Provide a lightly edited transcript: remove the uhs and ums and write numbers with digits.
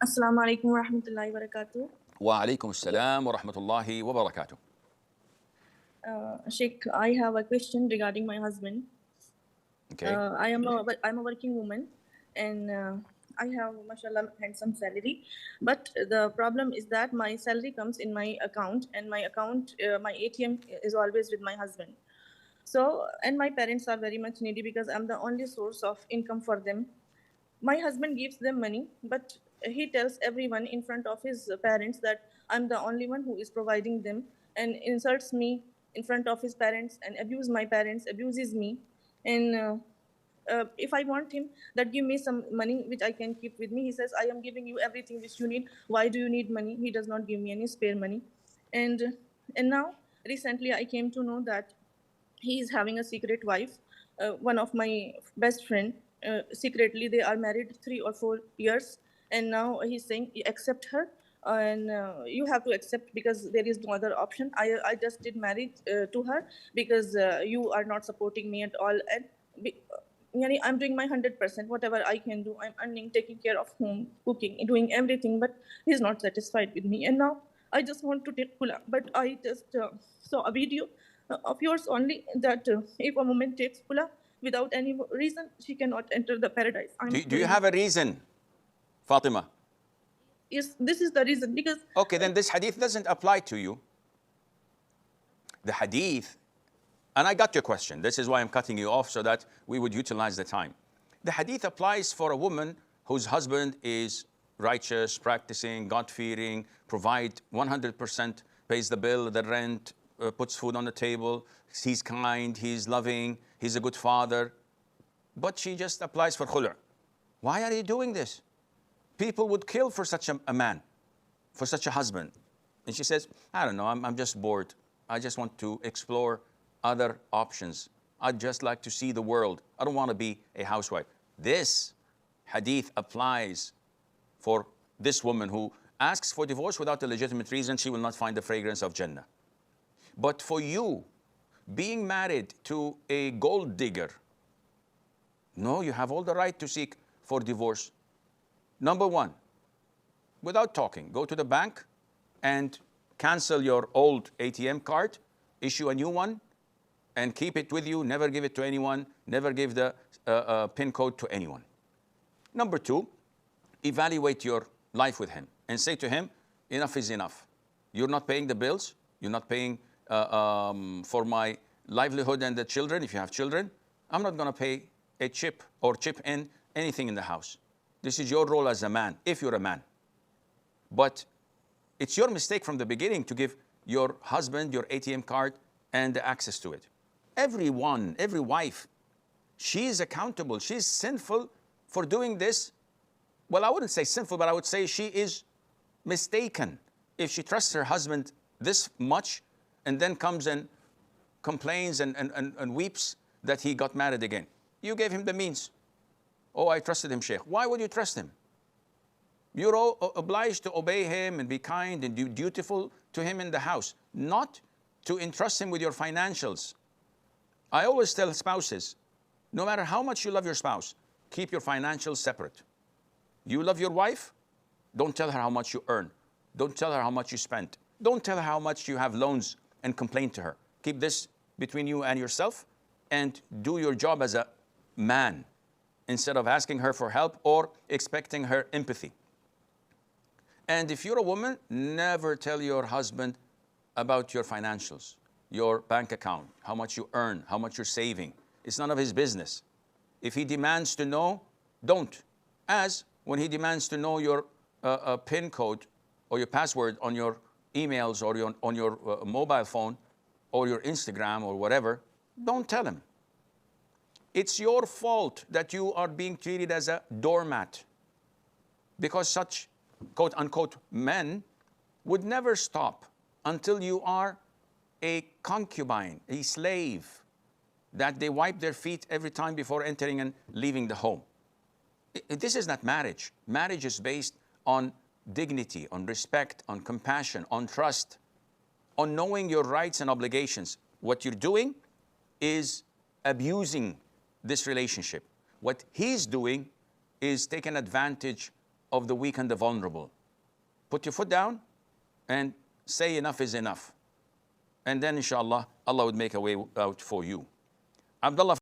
Assalamu alaikum wa rahmatullahi wa barakatuh. وعليكم السلام ورحمة الله وبركاته. Sheikh, I have a question regarding my husband. Okay. I'm a working woman, and I have, mashallah, handsome salary. But the problem is that my salary comes in my account, and my ATM is always with my husband. So, and my parents are very much needy because I'm the only source of income for them. My husband gives them money, but he tells everyone in front of his parents that I'm the only one who is providing them, and insults me in front of his parents and abuses me. And if I want him that give me some money which I can keep with me, he says, I am giving you everything which you need. Why do you need money? He does not give me any spare money. And now recently I came to know that he is having a secret wife. One of my best friend, secretly they are married 3 or 4 years, and now he's saying accept her, and you have to accept because there is no other option. I just did marriage to her because you are not supporting me at all, and I'm doing my 100%, whatever I can do. I'm earning, taking care of home, cooking, doing everything, but he's not satisfied with me. And now I just want to take pula, but I just saw a video of yours only that if a woman takes pula without any reason, she cannot enter the paradise. Do you have a reason, Fatima? Yes, this is the reason, because... Okay, then this hadith doesn't apply to you. The hadith, and I got your question. This is why I'm cutting you off so that we would utilize the time. The hadith applies for a woman whose husband is righteous, practicing, God-fearing, provide 100%, pays the bill, the rent, puts food on the table, he's kind, he's loving, he's a good father. But she just applies for khulu'. Why are you doing this? People would kill for such a man, for such a husband. And she says, I don't know, I'm just bored. I just want to explore other options. I'd just like to see the world. I don't want to be a housewife. This hadith applies for this woman who asks for divorce without a legitimate reason. She will not find the fragrance of Jannah. But for you, being married to a gold digger, no, you have all the right to seek for divorce. Number one, without talking, go to the bank and cancel your old ATM card, issue a new one, and keep it with you. Never give it to anyone. Never give the PIN code to anyone. Number two, evaluate your life with him and say to him, enough is enough. You're not paying the bills. You're not paying for my livelihood and the children, if you have children. I'm not going to pay a chip or chip in anything in the house. This is your role as a man, if you're a man. But it's your mistake from the beginning to give your husband your ATM card and the access to it. Every wife, she is accountable. She's sinful for doing this. Well, I wouldn't say sinful, but I would say she is mistaken if she trusts her husband this much and then comes and complains and weeps that he got married again. You gave him the means. Oh, I trusted him, Sheikh. Why would you trust him? You're all obliged to obey him and be kind and dutiful to him in the house, not to entrust him with your financials. I always tell spouses, no matter how much you love your spouse, keep your financials separate. You love your wife? Don't tell her how much you earn. Don't tell her how much you spent. Don't tell her how much you have loans and complain to her. Keep this between you and yourself and do your job as a man instead of asking her for help or expecting her empathy. And if you're a woman, never tell your husband about your financials, your bank account, how much you earn, how much you're saving. It's none of his business. If he demands to know, don't. As when he demands to know your PIN code or your password on your emails or on your mobile phone or your Instagram or whatever, don't tell him. It's your fault that you are being treated as a doormat, because such quote unquote men would never stop until you are a concubine, a slave, that they wipe their feet every time before entering and leaving the home. This is not marriage. Marriage is based on dignity, on respect, on compassion, on trust, on knowing your rights and obligations. What you're doing is abusing this relationship. What he's doing is taking advantage of the weak and the vulnerable. Put your foot down and say enough is enough. And then inshallah, Allah would make a way out for you. Abdullah